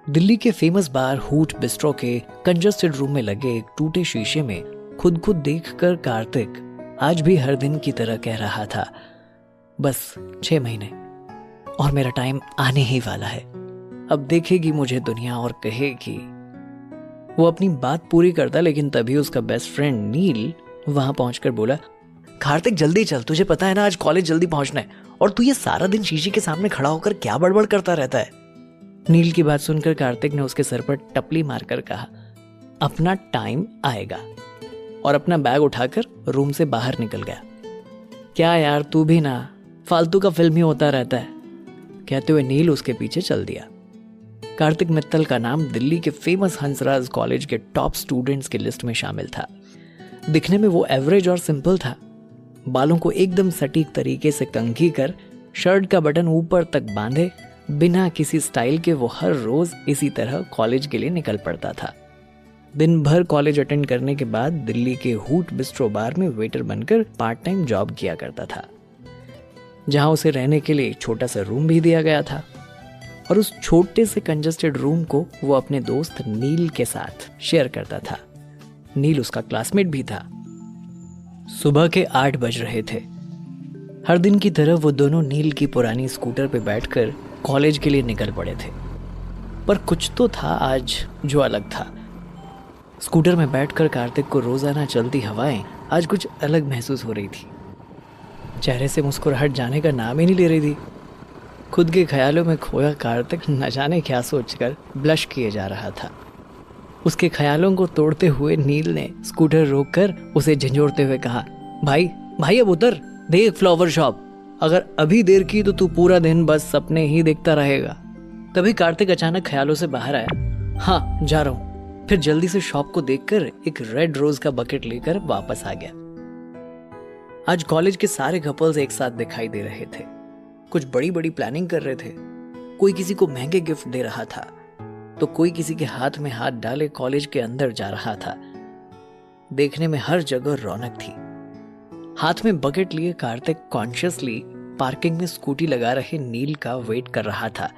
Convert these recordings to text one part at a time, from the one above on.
दिल्ली के फेमस बार hoot bistro के congested room में लगे एक टूटे शीशे में खुद को देखकर कार्तिक आज भी हर दिन की तरह कह रहा था, बस 6 महीने और मेरा टाइम आने ही वाला है। अब देखेगी मुझे दुनिया और कहेगी। वो अपनी बात पूरी करता, लेकिन तभी उसका बेस्ट फ्रेंड नील वहां पहुंचकर बोला, कार्तिक जल्दी चल, तुझे पता है ना आज कॉलेज जल्दी पहुंचना है, और तू ये सारा दिन शीशे के सामने खड़ा होकर क्या बड़बड़ करता रहता है। नील की बात सुनकर कार्तिक ने उसके सर पर टपली मारकर कहा, अपना टाइम आएगा, और अपना बैग उठाकर रूम से बाहर निकल गया। क्या यार तू भी ना फालतू का फिल्म ही होता रहता है, कहते हुए नील उसके पीछे चल दिया। कार्तिक मित्तल का नाम दिल्ली के फेमस हंसराज कॉलेज के टॉप स्टूडेंट्स की लिस्ट में शामिल था। दिखने में वो एवरेज और सिंपल था। बालों को एकदम सटीक तरीके से कंघी कर शर्ट का बटन ऊपर तक बांधे बिना किसी स्टाइल के वो हर रोज इसी तरह कॉलेज के लिए निकल पड़ता था। दिन भर कॉलेज अटेंड करने के बाद दिल्ली के हूट बिस्ट्रो बार में वेटर बनकर पार्ट टाइम जॉब किया करता था, जहां उसे रहने के लिए एक छोटा सा रूम भी दिया गया था, और उस छोटे से कंजस्टेड रूम को वो अपने दोस्त नील के साथ शेयर करता था। नील उसका क्लासमेट भी था। सुबह के 8 बज रहे थे। हर दिन की तरह वो दोनों नील की पुरानी स्कूटर पे बैठकर कॉलेज के लिए निकल पड़े थे, पर कुछ तो था आज जो अलग था। स्कूटर में बैठकर कार्तिक को रोजाना चलती हवाएं आज कुछ अलग महसूस हो रही थी। चेहरे से मुस्कुराहट जाने का नाम ही नहीं ले रही थी। खुद के ख्यालों में खोया कार्तिक न जाने क्या सोचकर ब्लश किए जा रहा था। उसके ख्यालों को तोड़ते हुए नील ने स्कूटर रोककर उसे झंझोड़ते हुए कहा, भाई भाई अब उतर, देख फ्लावर शॉप, अगर अभी देर की तो तू पूरा दिन बस सपने ही देखता रहेगा। तभी कार्तिक अचानक ख्यालों से बाहर आया। हाँ जा रहा हूँ। फिर जल्दी से शॉप को देखकर एक रेड रोज का बकेट लेकर वापस आ गया। आज कॉलेज के सारे कपल्स एक साथ दिखाई दे रहे थे। कुछ बड़ी बड़ी प्लानिंग कर रहे थे। कोई किसी को महंगे गिफ्ट दे रहा था, तो कोई किसी के हाथ में हाथ डाले कॉलेज के अंदर जा रहा था। देखने में हर जगह रौनक थी। हाथ में बकेट लिए कार्तिक कॉन्शियसली पार्किंग में स्कूटी लगा रहे नील का वेट कर रहा था।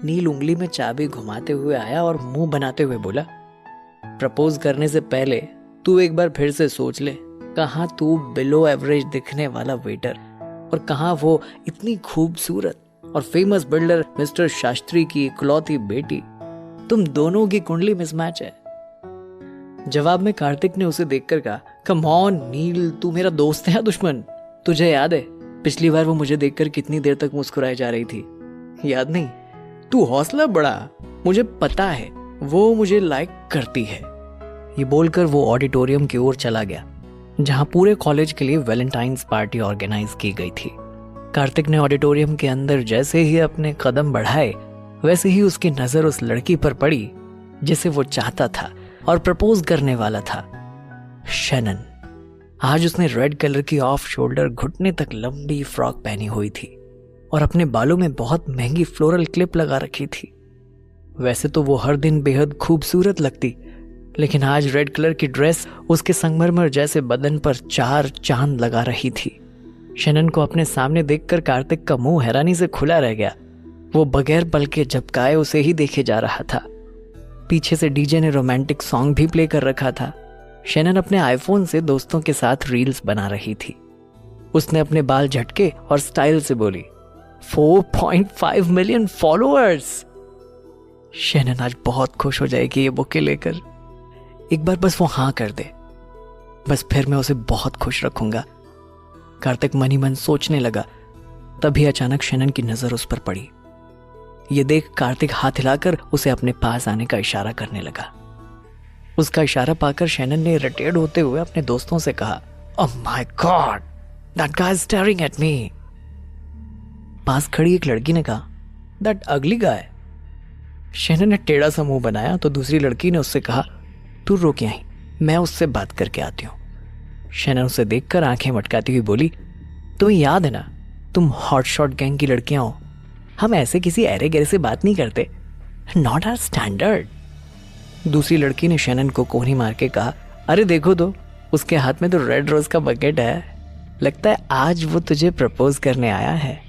नील उंगली में चाबी घुमाते हुए आया और मुंह बनाते हुए बोला, प्रपोज करने से पहले तू एक बार फिर से सोच ले, कहां तू बिलो एवरेज दिखने वाला वेटर और कहां वो इतनी खूबसूरत और फेमस बिल्डर मिस्टर शास्त्री की इकलौती बेटी। तुम दोनों की कुंडली मिसमैच है। जवाब में कार्तिक ने उसे देखकर कहा, कम ऑन नील, तू मेरा दोस्त है या दुश्मन? तुझे याद है पिछली बार वो मुझे देखकर कितनी देर तक मुस्कुराए जा रही थी? याद नहीं? तू हौसला बढ़ा, मुझे पता है वो मुझे लाइक करती है। ये बोलकर वो ऑडिटोरियम की ओर चला गया, जहां पूरे कॉलेज के लिए वैलेंटाइंस पार्टी ऑर्गेनाइज की गई थी। कार्तिक ने ऑडिटोरियम के अंदर जैसे ही अपने कदम बढ़ाए, वैसे ही उसकी नजर उस लड़की पर पड़ी जिसे वो चाहता था और प्रपोज करने वाला था, शैनन। आज उसने रेड कलर की ऑफ शोल्डर घुटने तक लंबी फ्रॉक पहनी हुई थी और अपने बालों में बहुत महंगी फ्लोरल क्लिप लगा रखी थी। वैसे तो वो हर दिन बेहद खूबसूरत लगती, लेकिन आज रेड कलर की ड्रेस उसके संगमरमर जैसे बदन पर 4 चांद लगा रही थी। शैनन को अपने सामने देखकर कार्तिक का मुंह हैरानी से खुला रह गया। वो बगैर पलके झपकाए उसे ही देखे जा रहा था। पीछे से डीजे ने रोमांटिक सॉन्ग भी प्ले कर रखा था। शैनन अपने आईफोन से दोस्तों के साथ रील्स बना रही थी। उसने अपने बाल झटके और स्टाइल से बोली, 4.5 मिलियन फॉलोअर्स। शैनन आज बहुत खुश हो जाएगी ये बुके लेकर। एक बार बस वो हाँ कर दे, बस फिर मैं उसे बहुत खुश रखूंगा। कार्तिक मनी मन सोचने लगा। तभी अचानक शैनन की नजर उस पर पड़ी। ये देख कार्तिक हाथ हिलाकर उसे अपने पास आने का इशारा करने लगा। उसका इशारा पाकर शैनन ने इरिटेट होते हुए अपने दोस्तों से कहा, oh my God, that guy is staring at me. पास खड़ी एक लड़की ने कहा, दैट अगली गाय। शैनन ने टेढ़ा सा मुंह बनाया तो दूसरी लड़की ने उससे कहा, तू रुक यहीं, मैं उससे बात करके आती हूँ। शैनन उसे देखकर आंखें मटकाती हुई बोली, तुम्हें याद है ना, तुम हॉट शॉट गैंग की लड़कियां हो, हम ऐसे किसी ऐरे गैरे से बात नहीं करते, नॉट आवर स्टैंडर्ड। दूसरी लड़की ने शैनन को कोहनी मार के कहा, अरे देखो तो, उसके हाथ में तो रेड रोज का बकेट है, लगता है आज वो तुझे प्रपोज करने आया है।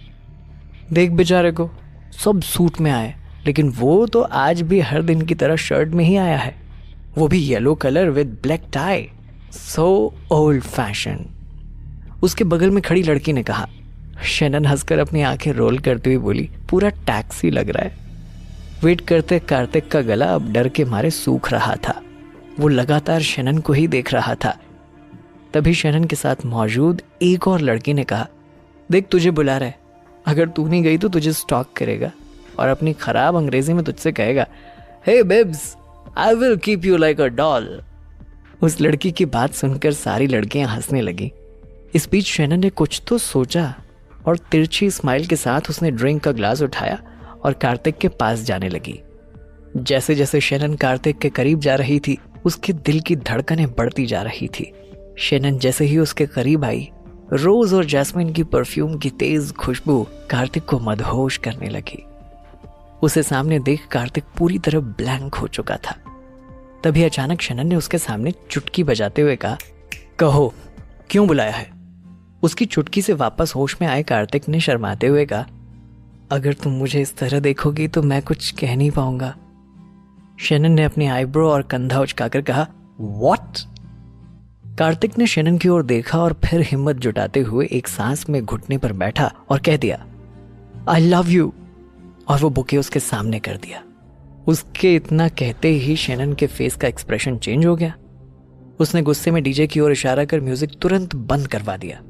देख बेचारे को, सब सूट में आए, लेकिन वो तो आज भी हर दिन की तरह शर्ट में ही आया है, वो भी yellow colour with black tie. So old fashion. उसके बगल में खड़ी लड़की ने कहा। शैनन हंसकर अपनी आंखें रोल करते हुए बोली, पूरा टैक्सी लग रहा है। वेट करते कार्तिक का गला अब डर के मारे सूख रहा था। वो लगातार शैनन को ही देख रहा था। तभी शैनन के साथ मौजूद एक और लड़की ने कहा, देख तुझे बुला रहा है, अगर तू नहीं गई तो तुझे स्टॉक करेगा और अपनी खराब अंग्रेजी में तुझसे कहेगा, hey babes, I will keep you like a doll. उस लड़की की बात सुनकर सारी लड़कियां हंसने लगी। इस बीच शैनन ने कुछ तो सोचा और तिरछी स्माइल के साथ उसने ड्रिंक का ग्लास उठाया और कार्तिक के पास जाने लगी। जैसे जैसे शैनन कार्तिक के करीब जा रही थी, उसके दिल की धड़कनें बढ़ती जा रही थी। शैनन जैसे ही उसके करीब आई, रोज और जैस्मिन की परफ्यूम की तेज खुशबू कार्तिक को मदहोश करने लगी। उसे सामने देख कार्तिक पूरी तरह ब्लैंक हो चुका था। तभी अचानक शैनन ने उसके सामने चुटकी बजाते हुए कहा, कहो क्यों बुलाया है? उसकी चुटकी से वापस होश में आए कार्तिक ने शर्माते हुए कहा, अगर तुम मुझे इस तरह देखोगी तो मैं कुछ कह नहीं पाऊंगा। शैनन ने अपनी आईब्रो और कंधा उचकाकर कहा, व्हाट? कार्तिक ने शैनन की ओर देखा और फिर हिम्मत जुटाते हुए एक सांस में घुटने पर बैठा और कह दिया, आई लव यू, और वो बुके उसके सामने कर दिया। उसके इतना कहते ही शैनन के फेस का एक्सप्रेशन चेंज हो गया। उसने गुस्से में डीजे की ओर इशारा कर म्यूजिक तुरंत बंद करवा दिया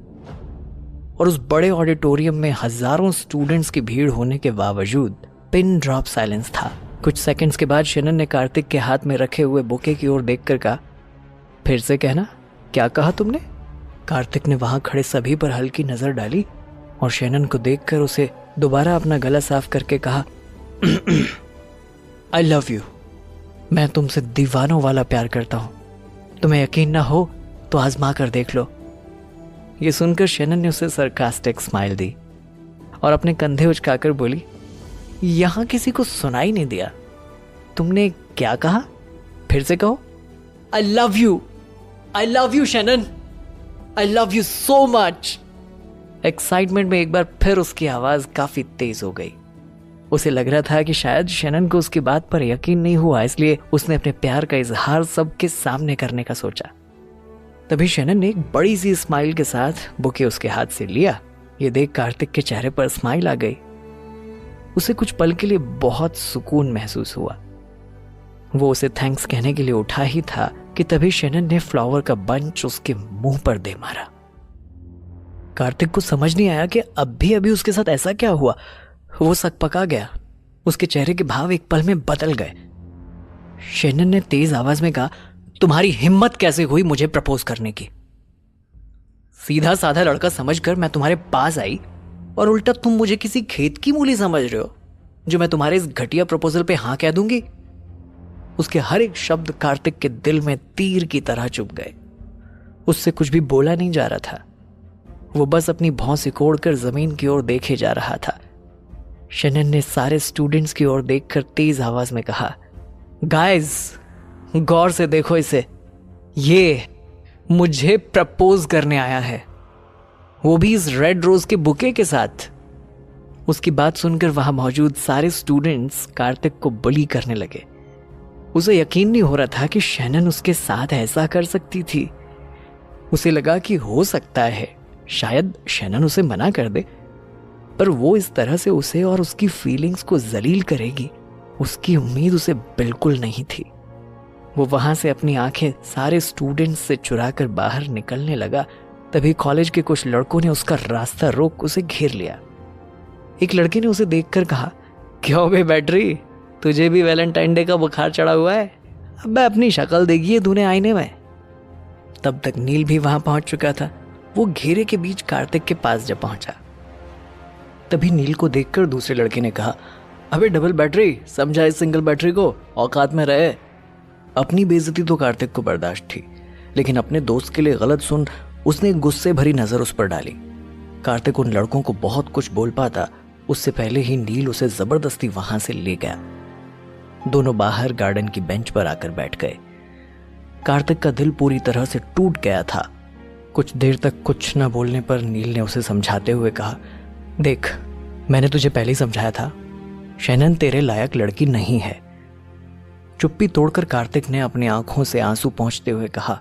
और उस बड़े ऑडिटोरियम में हजारों स्टूडेंट्स की भीड़ होने के बावजूद पिन ड्रॉप साइलेंस था। कुछ सेकंड्स के बाद शैनन ने कार्तिक के हाथ में रखे हुए बुके की ओर देखकर कहा, फिर से कहना, क्या कहा तुमने? कार्तिक ने वहां खड़े सभी पर हल्की नजर डाली और शैनन को देखकर उसे दोबारा अपना गला साफ करके कहा, आई लव यू। मैं तुमसे दीवानों वाला प्यार करता हूं। तुम्हें यकीन ना हो तो आजमा कर देख लो। ये सुनकर शैनन ने उसे सरकास्टिक स्माइल दी और अपने कंधे उचकाकर बोली, यहां किसी को सुनाई नहीं दिया, तुमने क्या कहा? फिर से कहो। I love you, I love you Shannon, I love you so much. Excitement में एक बार फिर उसकी आवाज काफी तेज हो गई। उसे लग रहा था कि शायद शैनन को उसकी बात पर यकीन नहीं हुआ, इसलिए उसने अपने प्यार का इजहार सबके सामने करने का सोचा। तभी शैनन ने एक बड़ी सी स्माइल के साथ बुके उसके हाथ से लिया। ये देख कार्तिक के चेहरे पर स्माइल आ गई। उसे कुछ पल के लिए बहुत सुकून महसूस हुआ। वो उसे थैंक्स कहने के लिए उठा ही था कि तभी शैनन ने फ्लावर का बंच उसके मुंह पर दे मारा। कार्तिक को समझ नहीं आया कि अभी उसके साथ ऐसा क्या हुआ। वो सकपका गया। उसके चेहरे के भाव एक पल में बदल गए। शैनन ने तेज आवाज में कहा, तुम्हारी हिम्मत कैसे हुई मुझे प्रपोज करने की? सीधा साधा लड़का समझकर मैं तुम्हारे पास आई और उल्टा तुम मुझे किसी खेत की मूली समझ रहे हो जो मैं तुम्हारे इस घटिया प्रपोजल पे हाँ कह दूंगी? उसके हर एक शब्द कार्तिक के दिल में तीर की तरह चुभ गए। उससे कुछ भी बोला नहीं जा रहा था। वो बस अपनी भौं सिकोड़कर जमीन की ओर देखे जा रहा था। शैनन ने सारे स्टूडेंट्स की ओर देखकर तेज आवाज में कहा, गाइस गौर से देखो इसे, ये मुझे प्रपोज करने आया है, वो भी इस रेड रोज के बुके के साथ। उसकी बात सुनकर वहां मौजूद सारे स्टूडेंट्स कार्तिक को बुली करने लगे। उसे यकीन नहीं हो रहा था कि शैनन उसके साथ ऐसा कर सकती थी। उसे लगा कि हो सकता है शायद शैनन उसे मना कर दे, पर वो इस तरह से उसे और उसकी फीलिंग्स को जलील करेगी, उसकी उम्मीद उसे बिल्कुल नहीं थी। वो वहां से अपनी आंखें सारे स्टूडेंट्स से चुराकर बाहर निकलने लगा। तभी कॉलेज के कुछ लड़कों ने उसका रास्ता रोक उसे घेर लिया। एक लड़के ने उसे देखकर कहा, क्यों बे बैटरी, तुझे भी वैलेंटाइन डे का बुखार चढ़ा हुआ है? अब अपनी शक्ल देखिए तूने आईने में। तब तक नील भी वहां पहुंच चुका था। वो घेरे के बीच कार्तिक के पास जा पहुंचा। तभी नील को देखकर दूसरे लड़के ने कहा, अबे डबल बैटरी, समझा इस सिंगल बैटरी को, औकात में रहे। अपनी बेइज्जती तो कार्तिक को बर्दाश्त थी, लेकिन अपने दोस्त के लिए गलत सुन उसने गुस्से भरी नजर उस पर डाली। कार्तिक उन लड़कों को बहुत कुछ बोल पाता, उससे पहले ही नील उसे जबरदस्ती वहां से ले गया। दोनों बाहर गार्डन की बेंच पर आकर बैठ गए। कार्तिक का दिल पूरी तरह से टूट गया था। कुछ देर तक कुछ न बोलने पर नील ने उसे समझाते हुए कहा, देख मैंने तुझे पहले ही समझाया था, शैनन तेरे लायक लड़की नहीं है। चुप्पी तोड़कर कार्तिक ने अपनी आंखों से आंसू पोंछते हुए कहा,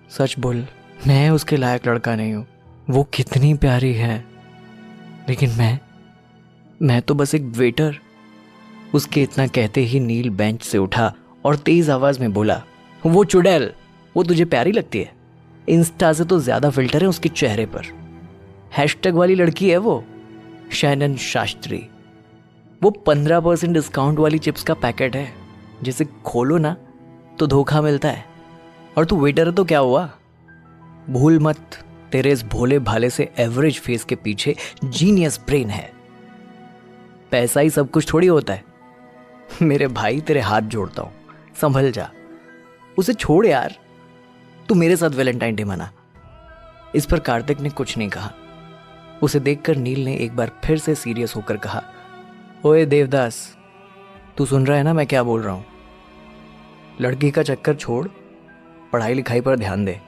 सच बोल, मैं उसके लायक लड़का नहीं हूं। वो कितनी प्यारी है, लेकिन मैं तो बस एक वेटर। उसके इतना कहते ही नील बेंच से उठा और तेज आवाज में बोला, वो चुड़ैल, वो तुझे प्यारी लगती है? इंस्टा से तो ज्यादा फिल्टर है उसके चेहरे पर। हैशटैग वाली लड़की है वो, शैनन शास्त्री। वो 15% डिस्काउंट वाली चिप्स का पैकेट है, जिसे खोलो ना तो धोखा मिलता है। और तू वेटर है तो क्या हुआ? भूल मत, तेरे इस भोले भाले से एवरेज फेस के पीछे जीनियस ब्रेन है। पैसा ही सब कुछ थोड़ी होता है। मेरे भाई, तेरे हाथ जोड़ता हूं, संभल जा। उसे छोड़ यार, तू मेरे साथ वैलेंटाइन डे मना। इस पर कार्तिक ने कुछ नहीं कहा। उसे देखकर नील ने एक बार फिर से सीरियस होकर कहा, ओए देवदास, तू सुन रहा है ना मैं क्या बोल रहा हूं? लड़की का चक्कर छोड़, पढ़ाई लिखाई पर ध्यान दे।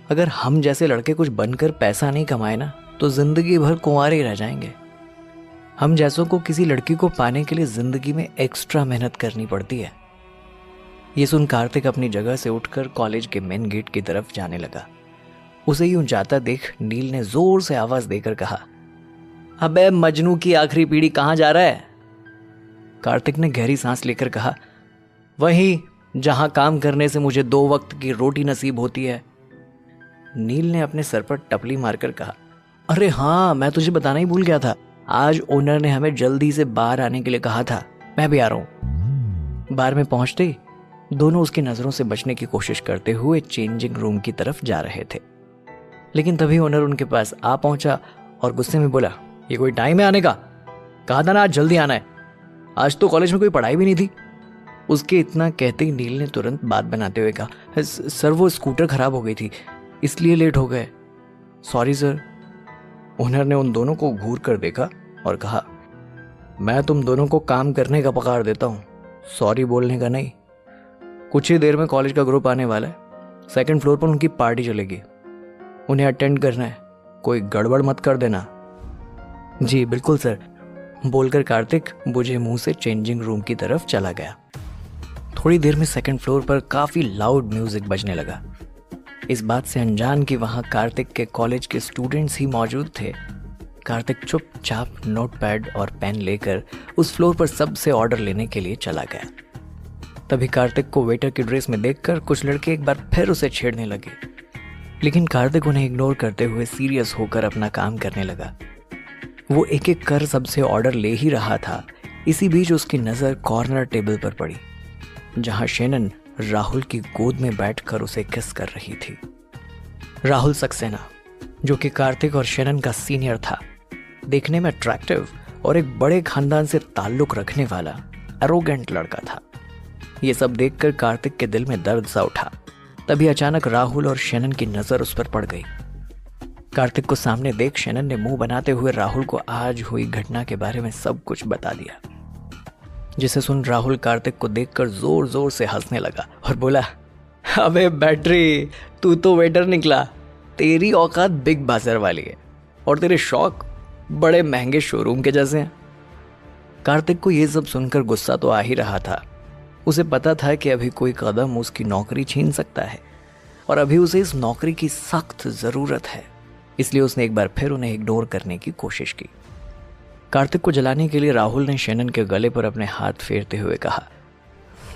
अगर हम जैसे लड़के कुछ बनकर पैसा नहीं कमाए ना, तो जिंदगी भर कुंवारे ही रह जाएंगे। हम जैसों को किसी लड़की को पाने के लिए जिंदगी में एक्स्ट्रा मेहनत करनी पड़ती है। ये सुन कार्तिक अपनी जगह से उठकर कॉलेज के मेन गेट की तरफ जाने लगा। उसे यूं जाता देख नील ने जोर से आवाज देकर कहा, अबे मजनू की आखिरी पीढ़ी कहां जा रहा है? कार्तिक ने गहरी सांस लेकर कहा, वहीं जहां काम करने से मुझे 2 वक्त की रोटी नसीब होती है। नील ने अपने सर पर टपली मारकर कहा, अरे हाँ, मैं तुझे बताना ही भूल गया था। आज ओनर ने हमें जल्दी से बाहर आने के लिए कहा था। मैं भी आ रहा हूं। बार में पहुंचते ही दोनों उसकी नजरों से बचने की कोशिश करते हुए चेंजिंग रूम की तरफ जा रहे थे, लेकिन तभी ओनर उनके पास आ पहुंचा और गुस्से में बोला, ये कोई टाइम है आने का? कहा था ना आज जल्दी आना है। आज तो कॉलेज में कोई पढ़ाई भी नहीं थी। उसके इतना कहते ही नील ने तुरंत बात बनाते हुए कहा, सर वो स्कूटर खराब हो गई थी, इसलिए लेट हो गए। Sorry sir. ओनर ने उन दोनों को घूर कर देखा और कहा, मैं तुम दोनों को काम करने का पगार देता हूं, सॉरी बोलने का नहीं। कुछ ही देर में कॉलेज का ग्रुप आने वाला है। 2nd फ्लोर पर उनकी पार्टी चलेगी, उन्हें अटेंड करना है। कोई गड़बड़ मत कर देना। जी बिल्कुल सर, बोलकर कार्तिक बुझे मुंह से चेंजिंग रूम की तरफ चला गया। थोड़ी देर में 2nd फ्लोर पर काफी लाउड म्यूजिक बजने लगा। इस बात से अनजान कि वहां कार्तिक के कॉलेज के स्टूडेंट्स ही मौजूद थे, कार्तिक चुपचाप नोटपैड और पेन लेकर उस फ्लोर पर सबसे ऑर्डर लेने के लिए चला गया। तभी कार्तिक को वेटर की ड्रेस में देखकर कुछ लड़के एक बार फिर उसे छेड़ने लगे, लेकिन कार्तिक उन्हें इग्नोर करते हुए सीरियस होकर अपना काम करने लगा। वो एक एक कर सबसे ऑर्डर ले ही रहा था। इसी बीच उसकी नजर कॉर्नर टेबल पर पड़ी, जहां शैनन राहुल की गोद में बैठकर उसे किस कर रही थी। राहुल सक्सेना, जो कि कार्तिक और शैनन का सीनियर था, देखने में अट्रैक्टिव और एक बड़े खानदान से ताल्लुक रखने वाला एरोगेंट लड़का था। ये सब देखकर कार्तिक के दिल में दर्द सा उठा। तभी अचानक राहुल और शैनन की नजर उस पर पड़ गई। कार्तिक को सामने देख शैनन ने मुंह बनाते हुए राहुल को आज हुई घटना के बारे में सब कुछ बता दिया, जिसे सुन राहुल कार्तिक को देखकर जोर जोर से हंसने लगा और बोला, अबे बैटरी, तू तो वेटर निकला। तेरी औकात बिग बाजार वाली है और तेरे शौक बड़े महंगे शोरूम के जैसे हैं। कार्तिक को यह सब सुनकर गुस्सा तो आ ही रहा था। उसे पता था कि अभी कोई कदम उसकी नौकरी छीन सकता है और अभी उसे इस नौकरी की सख्त जरूरत है। इसलिए उसने एक बार फिर उन्हें इग्नोर करने की कोशिश की। कार्तिक को जलाने के लिए राहुल ने शैनन के गले पर अपने हाथ फेरते हुए कहा,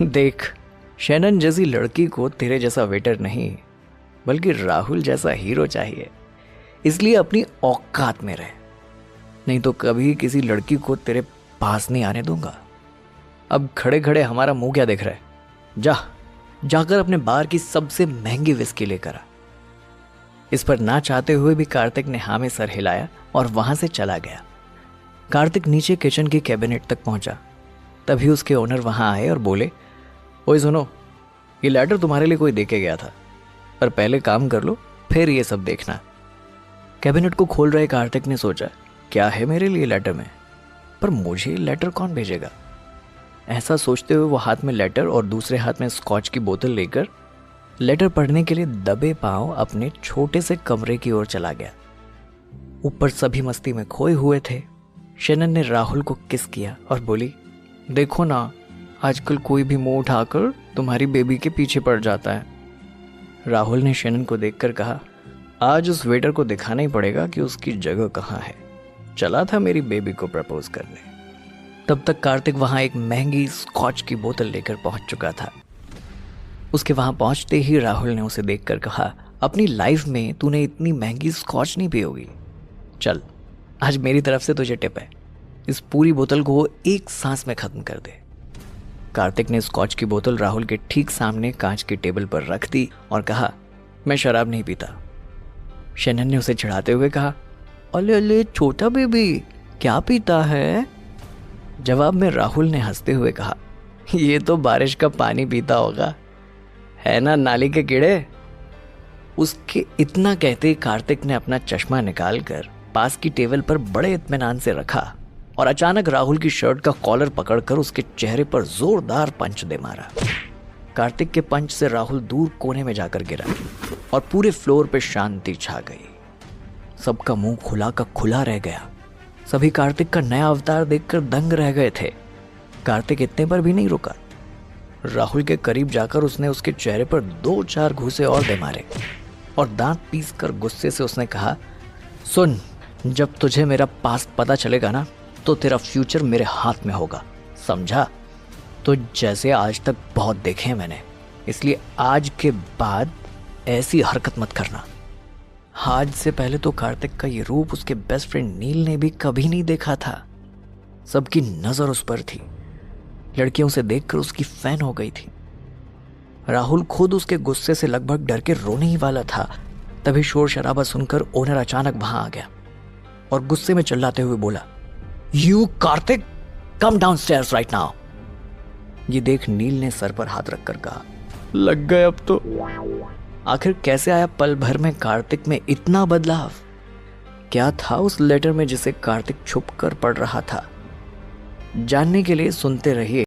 देख, शैनन जैसी लड़की को तेरे जैसा वेटर नहीं बल्कि राहुल जैसा हीरो चाहिए। इसलिए अपनी औकात में रह, नहीं तो कभी किसी लड़की को तेरे पास नहीं आने दूंगा। अब खड़े खड़े हमारा मुंह क्या देख रहा है? जाकर अपने बार की सबसे महंगी विस्की लेकर आ। इस पर ना चाहते हुए भी कार्तिक ने हाँ में सर हिलाया और वहां से चला गया। कार्तिक नीचे किचन की कैबिनेट तक पहुंचा। तभी उसके ओनर वहां आए और बोले, ओए सुनो, ये लेटर तुम्हारे लिए कोई देके गया था, पर पहले काम कर लो फिर ये सब देखना। कैबिनेट को खोल रहे कार्तिक ने सोचा, क्या है मेरे लिए लेटर में, पर मुझे लेटर कौन भेजेगा? ऐसा सोचते हुए वो हाथ में लेटर और दूसरे हाथ में स्कॉच की बोतल लेकर लेटर पढ़ने के लिए दबे पांव अपने छोटे से कमरे की ओर चला गया। ऊपर सभी मस्ती में खोए हुए थे। शैनन ने राहुल को किस किया और बोली, देखो ना, आजकल कोई भी मुंह उठाकर तुम्हारी बेबी के पीछे पड़ जाता है। राहुल ने शनन को देखकर कहा, आज उस वेटर को दिखाना ही पड़ेगा कि उसकी जगह कहाँ है। चला था मेरी बेबी को प्रपोज करने। तब तक कार्तिक वहां एक महंगी स्कॉच की बोतल लेकर पहुंच चुका था। उसके वहां पहुंचते ही राहुल ने उसे देखकर कहा, अपनी लाइफ में तूने इतनी महंगी स्कॉच नहीं पी होगी। चल, आज मेरी तरफ से तुझे टिप है, इस पूरी बोतल को एक सांस में खत्म कर दे। कार्तिक ने स्कॉच की बोतल राहुल के ठीक सामने कांच की टेबल पर रख दी और कहा, मैं शराब नहीं पीता। शनन ने उसे चिढ़ाते हुए कहा, अले अले छोटा बेबी, क्या पीता है? जवाब में राहुल ने हंसते हुए कहा, ये तो बारिश का पानी पीता होगा, है ना नाली के कीड़े। उसके इतना कहते कार्तिक ने अपना चश्मा निकालकर पास की टेबल पर बड़े इत्मीनान से रखा और अचानक राहुल की शर्ट का कॉलर पकड़कर उसके चेहरे पर जोरदार पंच दे मारा। कार्तिक के पंच से राहुल दूर कोने में जाकर गिरा और पूरे फ्लोर पे शांति छा गई। सबका मुंह खुला का खुला रह गया। सभी कार्तिक का नया अवतार देखकर दंग रह गए थे। कार्तिक इतने पर भी नहीं रुका। राहुल के करीब जाकर उसने उसके चेहरे पर 2-4 घूंसे और दे मारे और दांत पीसकर गुस्से से उसने कहा, सुन, जब तुझे मेरा पास्ट पता चलेगा ना, तो तेरा फ्यूचर मेरे हाथ में होगा, समझा? तो जैसे आज तक बहुत देखे हैं मैंने, इसलिए आज के बाद ऐसी हरकत मत करना। आज से पहले तो कार्तिक का ये रूप उसके बेस्ट फ्रेंड नील ने भी कभी नहीं देखा था। सबकी नजर उस पर थी। लड़कियां उसे देखकर उसकी फैन हो गई थी। राहुल खुद उसके गुस्से से लगभग डर के रोने ही वाला था। तभी शोर शराबा सुनकर ओनर अचानक वहां आ गया और गुस्से में चिल्लाते हुए बोला, you Kartik, come downstairs right now. ये देख नील ने सर पर हाथ रखकर कहा, लग गए अब तो। आखिर कैसे आया पल भर में कार्तिक में इतना बदलाव? क्या था उस लेटर में जिसे कार्तिक छुप कर पढ़ रहा था? जानने के लिए सुनते रहिए